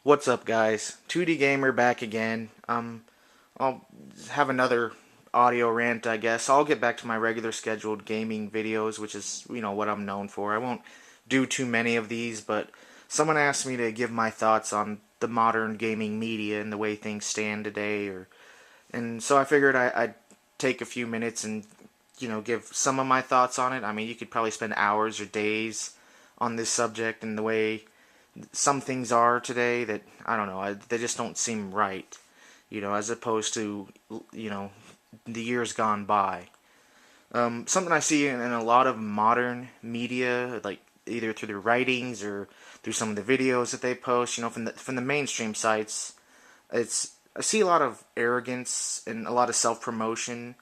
What's up, guys? 2D Gamer back again. I'll have another audio rant, I guess. I'll get back to my regular scheduled gaming videos, which is, what I'm known for. I won't do too many of these, but someone asked me to give my thoughts on the modern gaming media and the way things stand today, and so I figured I'd take a few minutes and, give some of my thoughts on it. I mean, you could probably spend hours or days on this subject and the way some things are today that, I don't know, they just don't seem right, as opposed to, the years gone by. Something I see in a lot of modern media, like either through their writings or through some of the videos that they post, from the mainstream sites, I see a lot of arrogance and a lot of self-promotion.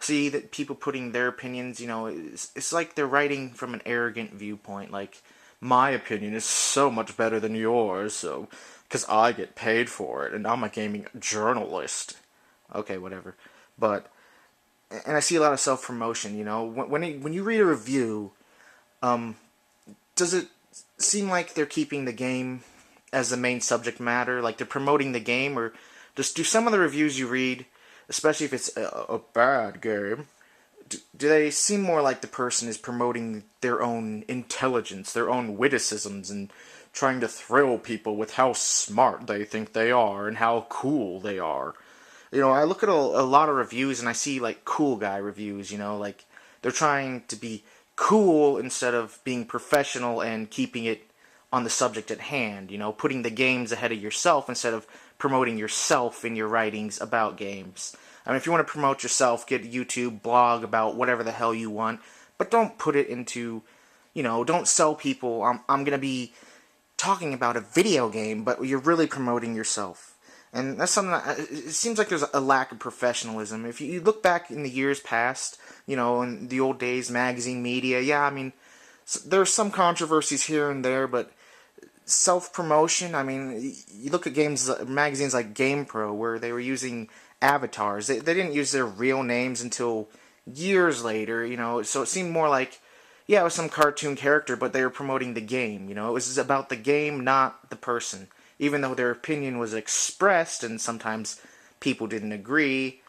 I see that people putting their opinions, it's like they're writing from an arrogant viewpoint, like, my opinion is so much better than yours, so, because I get paid for it, and I'm a gaming journalist. Okay, whatever. But, and I see a lot of self-promotion, when you read a review, does it seem like they're keeping the game as the main subject matter, like they're promoting the game, or just do some of the reviews you read, especially if it's a bad game, do they seem more like the person is promoting their own intelligence, their own witticisms, and trying to thrill people with how smart they think they are and how cool they are? I look at a lot of reviews and I see, like, cool guy reviews, like they're trying to be cool instead of being professional and keeping it on the subject at hand, putting the games ahead of yourself instead of promoting yourself in your writings about games. I mean, if you want to promote yourself, get a YouTube blog about whatever the hell you want, but don't put it into, don't sell people, I'm going to be talking about a video game, but you're really promoting yourself. And that's something it seems like there's a lack of professionalism. If you look back in the years past, in the old days, magazine media, yeah, I mean, there's some controversies here and there, but self-promotion, I mean, you look at magazines like GamePro, where they were using avatars. They didn't use their real names until years later, so it seemed more like, yeah, it was some cartoon character, but they were promoting the game, it was about the game, not the person. Even though their opinion was expressed, and sometimes people didn't agree,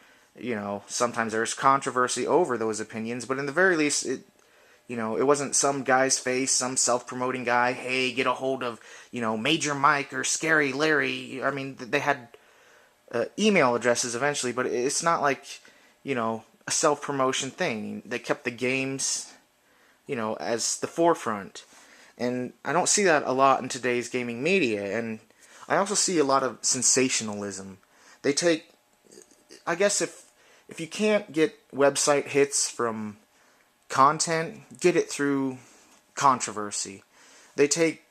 sometimes there's controversy over those opinions, but in the very least, it wasn't some guy's face, some self-promoting guy, hey, get a hold of, Major Mike or Scary Larry. I mean, they had email addresses eventually, but it's not like, a self-promotion thing. They kept the games, as the forefront. And I don't see that a lot in today's gaming media, and I also see a lot of sensationalism. They take, I guess if you can't get website hits from content, get it through controversy. They take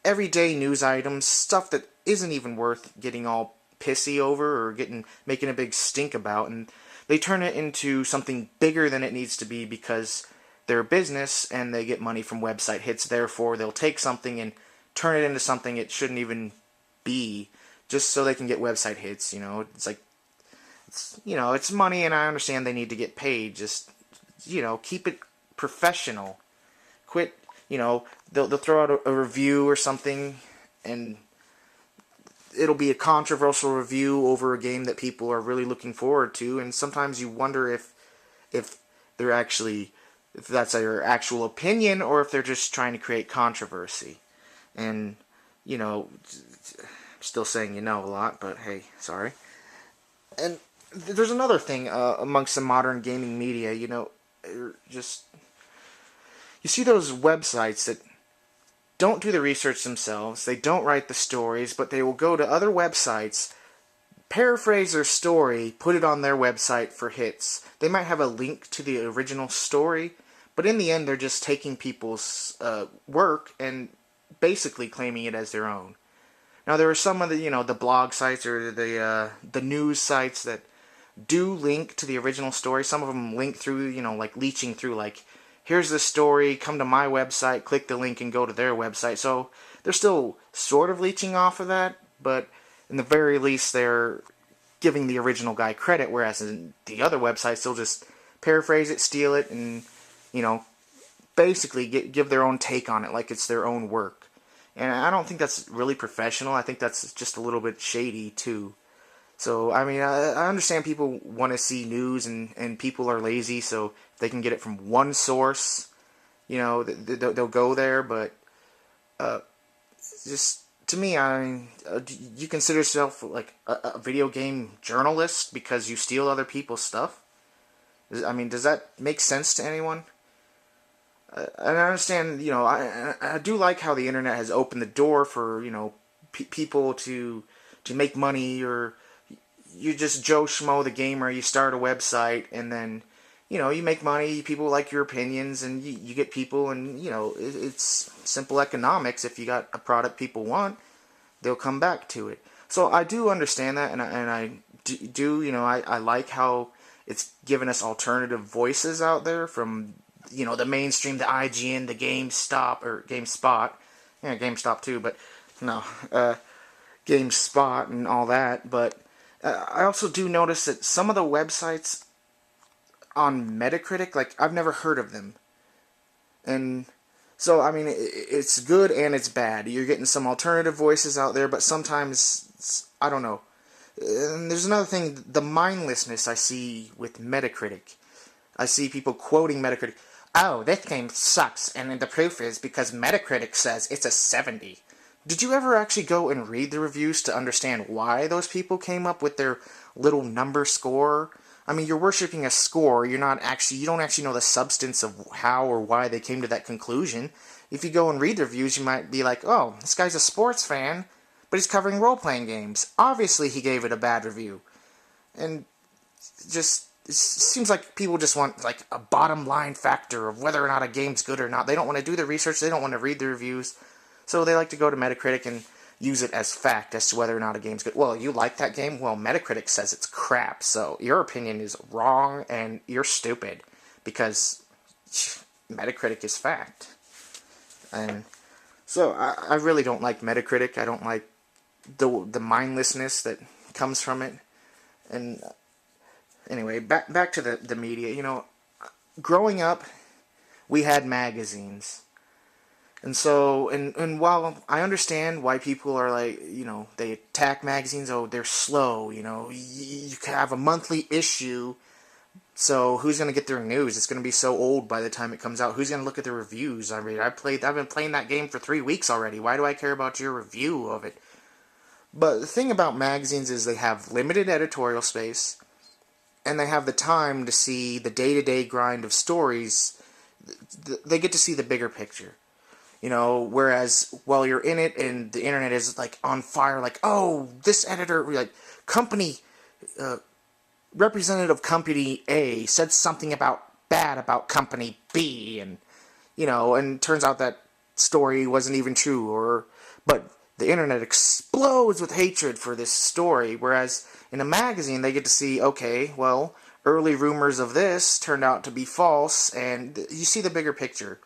everyday news items, stuff that isn't even worth getting all pissy over or making a big stink about, and they turn it into something bigger than it needs to be because they're a business and they get money from website hits. Therefore, they'll take something and turn it into something it shouldn't even be, just so they can get website hits. It's like, it's money, and I understand they need to get paid. Just, keep it professional. Quit, they'll throw out a review or something, and it'll be a controversial review over a game that people are really looking forward to, and sometimes you wonder if they're actually, if that's their actual opinion, or if they're just trying to create controversy. And, I'm still saying a lot, but hey, sorry. And there's another thing amongst the modern gaming media, just, you see those websites that don't do the research themselves, they don't write the stories, but they will go to other websites, paraphrase their story, put it on their website for hits. They might have a link to the original story, but in the end they're just taking people's work and basically claiming it as their own. Now, there are some of the, the blog sites or the news sites that do link to the original story. Some of them link through, like leeching through, like, here's the story, come to my website, click the link and go to their website. So they're still sort of leeching off of that, but in the very least they're giving the original guy credit, whereas in the other websites they'll just paraphrase it, steal it, and, basically give their own take on it like it's their own work. and I don't think that's really professional. I think that's just a little bit shady too. So, I mean, I understand people want to see news, and people are lazy, so if they can get it from one source, they'll go there, but uh, just to me, I mean, do you consider yourself like a video game journalist because you steal other people's stuff? I mean, does that make sense to anyone? And I understand, I do like how the internet has opened the door for, people to make money, or you just Joe Schmo the gamer, you start a website, and then, you make money, people like your opinions, and you get people, and, it's simple economics. If you got a product people want, they'll come back to it. So I do understand that, and I do, I like how it's given us alternative voices out there from, the mainstream, the IGN, the GameStop, or GameSpot, yeah, GameStop too, but no, GameSpot and all that. But I also do notice that some of the websites on Metacritic, like, I've never heard of them. And so, I mean, it's good and it's bad. You're getting some alternative voices out there, but sometimes, I don't know. And there's another thing, the mindlessness I see with Metacritic. I see people quoting Metacritic. Oh, this game sucks, and the proof is because Metacritic says it's a 70. Did you ever actually go and read the reviews to understand why those people came up with their little number score? I mean, you're worshiping a score. You don't actually know the substance of how or why they came to that conclusion. If you go and read the reviews, you might be like, oh, this guy's a sports fan, but he's covering role-playing games. Obviously, he gave it a bad review. And just, it seems like people just want, like, a bottom line factor of whether or not a game's good or not. They don't want to do the research. They don't want to read the reviews. So they like to go to Metacritic and use it as fact as to whether or not a game's good. Well, you like that game? Well, Metacritic says it's crap, so your opinion is wrong and you're stupid because Metacritic is fact. And so I really don't like Metacritic. I don't like the mindlessness that comes from it. And anyway, back to the media. Growing up, we had magazines. And so, and while I understand why people are like, they attack magazines, oh, they're slow, you have a monthly issue, so who's going to get their news? It's going to be so old by the time it comes out. Who's going to look at the reviews? I mean, I've been playing that game for 3 weeks already. Why do I care about your review of it? But the thing about magazines is they have limited editorial space, and they have the time to see the day-to-day grind of stories. They get to see the bigger picture. Whereas while you're in it and the internet is like on fire, like, oh, this editor, like, company, representative company A said something bad about company B, and, and turns out that story wasn't even true, but the internet explodes with hatred for this story, whereas in a magazine they get to see, okay, well, early rumors of this turned out to be false, and you see the bigger picture.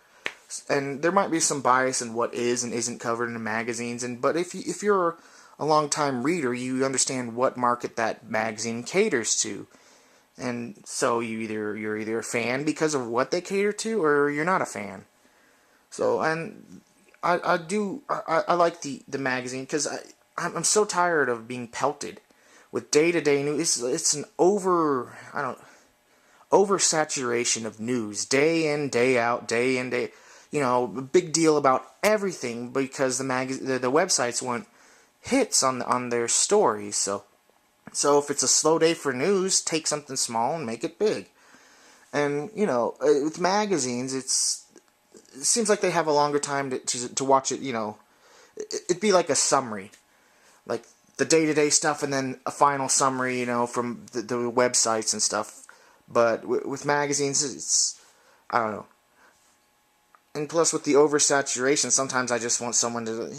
And there might be some bias in what is and isn't covered in the magazines, but if you're a long-time reader, you understand what market that magazine caters to, and so you're either a fan because of what they cater to, or you're not a fan. So, and I like the magazine because I'm so tired of being pelted with day-to-day news. It's an oversaturation of news, day in, day out, day in, day. A big deal about everything because the websites want hits on their stories. So if it's a slow day for news, take something small and make it big. And with magazines, it seems like they have a longer time to watch it. It'd be like a summary, like the day-to-day stuff, and then a final summary. From the websites and stuff. But with magazines, it's, I don't know. And plus, with the oversaturation, sometimes I just want someone to,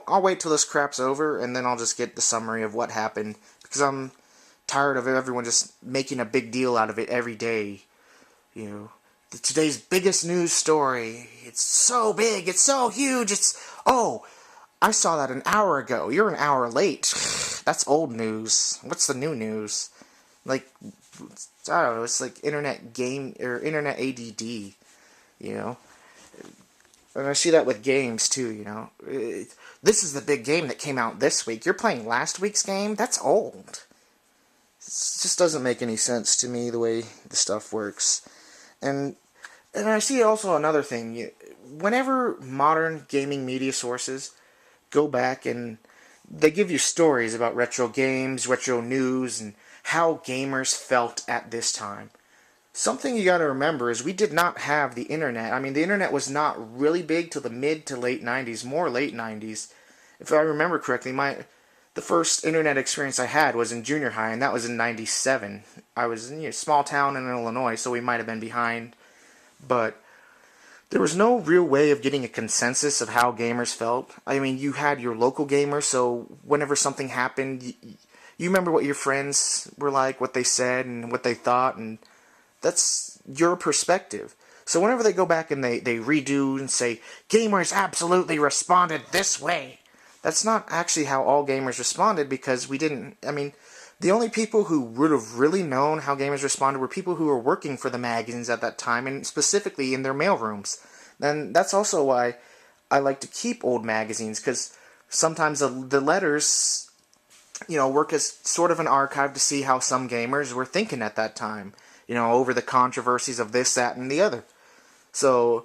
I'll wait till this crap's over, and then I'll just get the summary of what happened, because I'm tired of everyone just making a big deal out of it every day. Today's biggest news story, it's so big, it's so huge, oh, I saw that an hour ago, you're an hour late. That's old news. What's the new news? Like, I don't know, it's like internet ADD, And I see that with games too, you know. This is the big game that came out this week. You're playing last week's game? That's old. It just doesn't make any sense to me the way the stuff works. And I see also another thing. Whenever modern gaming media sources go back and they give you stories about retro games, retro news, and how gamers felt at this time. Something you gotta remember is we did not have the internet. I mean, the internet was not really big till the mid to late 90s, more late 90s. If I remember correctly, the first internet experience I had was in junior high, and that was in 97. I was in a small town in Illinois, so we might have been behind. But there was no real way of getting a consensus of how gamers felt. I mean, you had your local gamers, so whenever something happened, you remember what your friends were like, what they said, and what they thought, and that's your perspective. So whenever they go back and they redo and say, gamers absolutely responded this way, that's not actually how all gamers responded, because we didn't, I mean, the only people who would have really known how gamers responded were people who were working for the magazines at that time, and specifically in their mailrooms. And that's also why I like to keep old magazines, because sometimes the letters, work as sort of an archive to see how some gamers were thinking at that time, over the controversies of this, that, and the other. So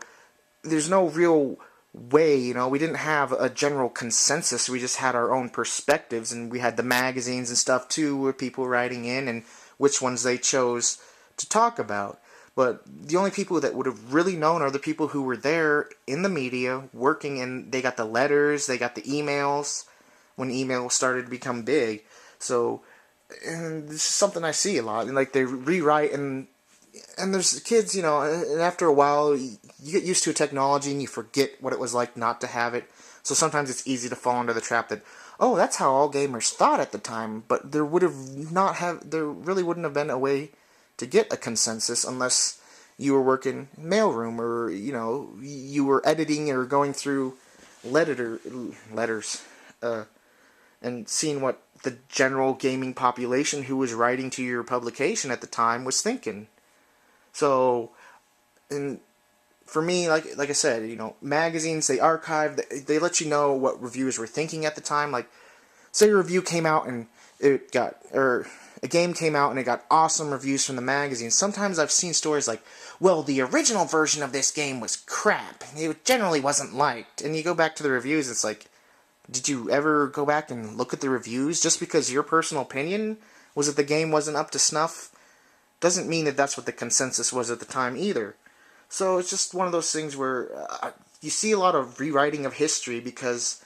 there's no real way, we didn't have a general consensus. We just had our own perspectives, and we had the magazines and stuff too, where people writing in and which ones they chose to talk about. But the only people that would have really known are the people who were there in the media, working, and they got the letters, they got the emails, when emails started to become big. So, and this is something I see a lot, and like they rewrite, and there's kids, and after a while, you get used to technology and you forget what it was like not to have it. So sometimes it's easy to fall into the trap that, oh, that's how all gamers thought at the time, but there really wouldn't have been a way to get a consensus unless you were working mailroom, or, you were editing or going through letters, and seeing what the general gaming population who was writing to your publication at the time was thinking. So, and for me, like I said, magazines, they archive, they let you know what reviewers were thinking at the time. Like, say a review came out and a game came out and it got awesome reviews from the magazine. Sometimes I've seen stories like, well, the original version of this game was crap. It generally wasn't liked. And you go back to the reviews, it's like, did you ever go back and look at the reviews? Just because your personal opinion was that the game wasn't up to snuff doesn't mean that that's what the consensus was at the time either. So it's just one of those things where you see a lot of rewriting of history because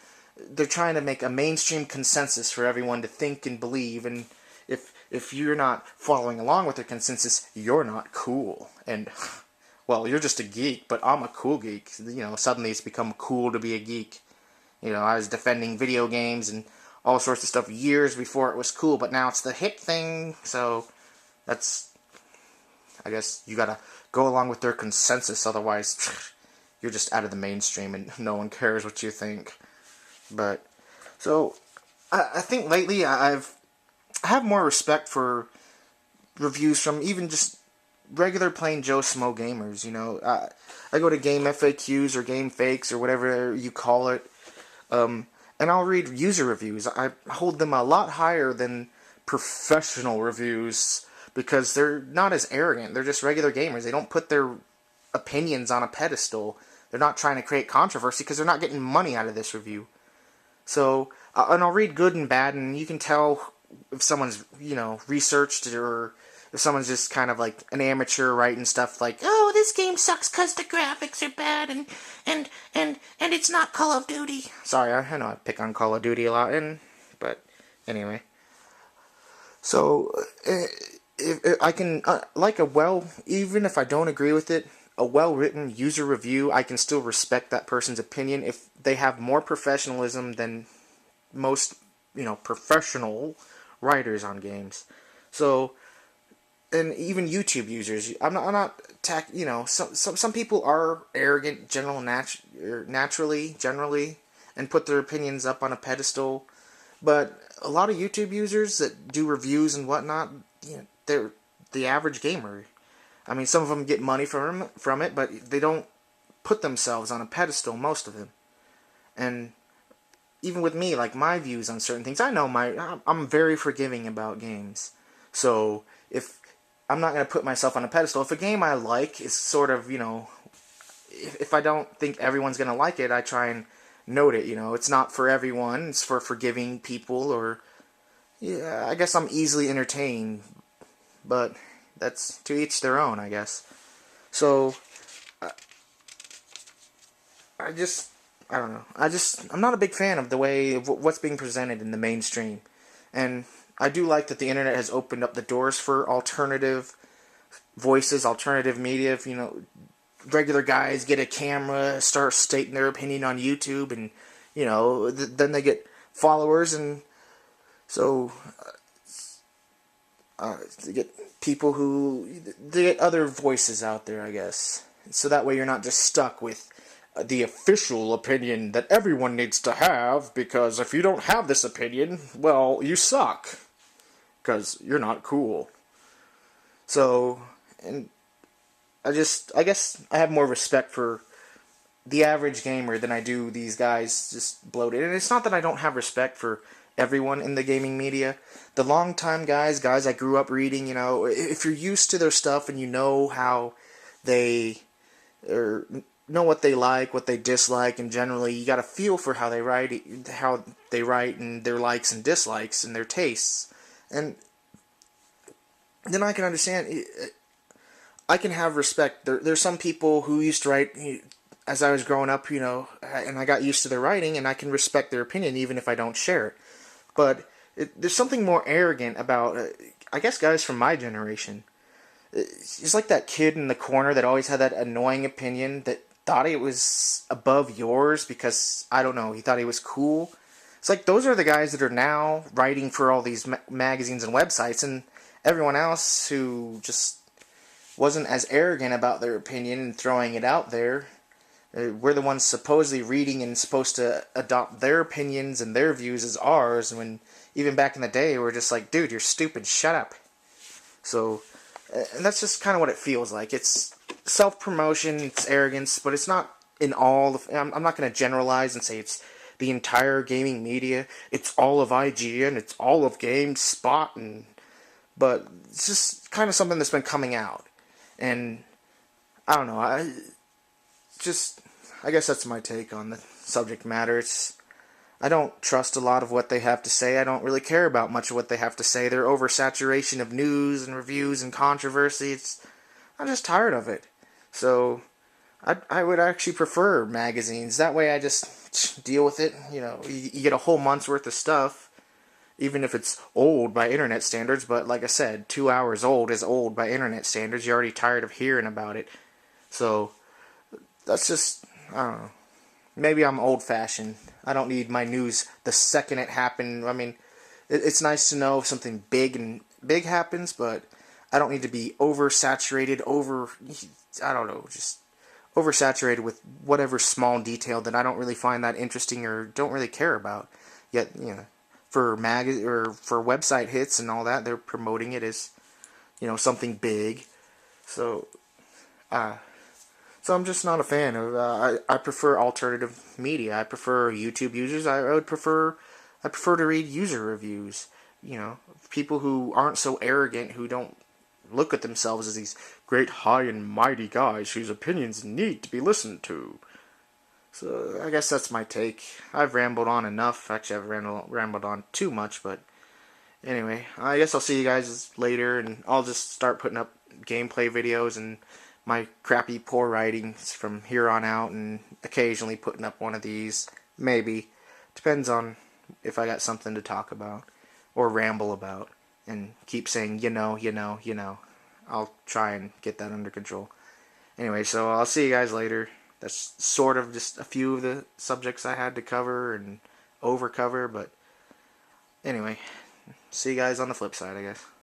they're trying to make a mainstream consensus for everyone to think and believe, and if you're not following along with their consensus, you're not cool. And, well, you're just a geek, but I'm a cool geek. Suddenly it's become cool to be a geek. I was defending video games and all sorts of stuff years before it was cool, but now it's the hip thing, so that's, I guess, you gotta go along with their consensus, otherwise you're just out of the mainstream and no one cares what you think. But, so, I think lately I have more respect for reviews from even just regular plain Joe Smo gamers, I go to game FAQs or game fakes or whatever you call it, and I'll read user reviews. I hold them a lot higher than professional reviews because they're not as arrogant. They're just regular gamers. They don't put their opinions on a pedestal. They're not trying to create controversy because they're not getting money out of this review. So, and I'll read good and bad, and you can tell if someone's, researched it, or if someone's just kind of like an amateur writing stuff like, oh, this game sucks because the graphics are bad, and it's not Call of Duty. Sorry, I know I pick on Call of Duty a lot, but anyway. So, if I can, even if I don't agree with it, a well-written user review, I can still respect that person's opinion if they have more professionalism than most, professional writers on games. So, and even YouTube users, some people are arrogant, naturally, generally, and put their opinions up on a pedestal. But a lot of YouTube users that do reviews and whatnot, they're the average gamer. I mean, some of them get money from it, but they don't put themselves on a pedestal, most of them. And even with me, like my views on certain things, I know I'm very forgiving about games. So if I'm not going to put myself on a pedestal, if a game I like is sort of, if I don't think everyone's going to like it, I try and note it. It's not for everyone. It's for forgiving people, or yeah, I guess I'm easily entertained, but that's to each their own, I guess. So I just, I don't know. I'm not a big fan of the way of what's being presented in the mainstream. And I do like that the internet has opened up the doors for alternative voices, alternative media. If, regular guys get a camera, start stating their opinion on YouTube, and, then they get followers, and so they get people they get other voices out there, I guess. So that way you're not just stuck with the official opinion that everyone needs to have, because if you don't have this opinion, well, you suck, because you're not cool. So, and I guess I have more respect for the average gamer than I do these guys just bloated. And it's not that I don't have respect for everyone in the gaming media. The longtime guys I grew up reading, if you're used to their stuff and you know how they, or know what they like, what they dislike, and generally you got a feel for how they write, and their likes and dislikes and their tastes. And then I can understand, I can have respect. There's some people who used to write as I was growing up, and I got used to their writing, and I can respect their opinion even if I don't share it. But there's something more arrogant about, I guess, guys from my generation. It's like that kid in the corner that always had that annoying opinion that thought it was above yours because, I don't know, he thought he was cool. It's like those are the guys that are now writing for all these magazines and websites, and everyone else who just wasn't as arrogant about their opinion and throwing it out there. We're the ones supposedly reading and supposed to adopt their opinions and their views as ours, when even back in the day we're just like, dude, you're stupid, shut up. So, and that's just kind of what it feels like. It's self-promotion, it's arrogance, but it's not in all. I'm not going to generalize and say it's the entire gaming media. It's all of IGN, it's all of GameSpot, but it's just kind of something that's been coming out. And I don't know, I guess that's my take on the subject matter. I don't trust a lot of what they have to say. I don't really care about much of what they have to say. Their oversaturation of news and reviews and controversy, I'm just tired of it. So I would actually prefer magazines. That way I just deal with it. You get a whole month's worth of stuff, even if it's old by internet standards. But like I said, 2 hours old is old by internet standards. You're already tired of hearing about it. So that's just, I don't know. Maybe I'm old-fashioned. I don't need my news the second it happened. I mean, it's nice to know if something big happens, but I don't need to be oversaturated, I don't know, just oversaturated with whatever small detail that I don't really find that interesting or don't really care about. Yet, for for website hits and all that, they're promoting it as, something big. So, So I'm just not a fan of. I prefer alternative media. I prefer YouTube users. I prefer to read user reviews. People who aren't so arrogant, who don't look at themselves as these great, high and mighty guys whose opinions need to be listened to. So I guess that's my take. I've rambled on enough. Actually, I've rambled on too much, but anyway, I guess I'll see you guys later, and I'll just start putting up gameplay videos and my crappy poor writings from here on out, and occasionally putting up one of these. Maybe. Depends on if I got something to talk about or ramble about and keep saying, I'll try and get that under control. Anyway, so I'll see you guys later. That's sort of just a few of the subjects I had to cover and overcover, but anyway, see you guys on the flip side, I guess.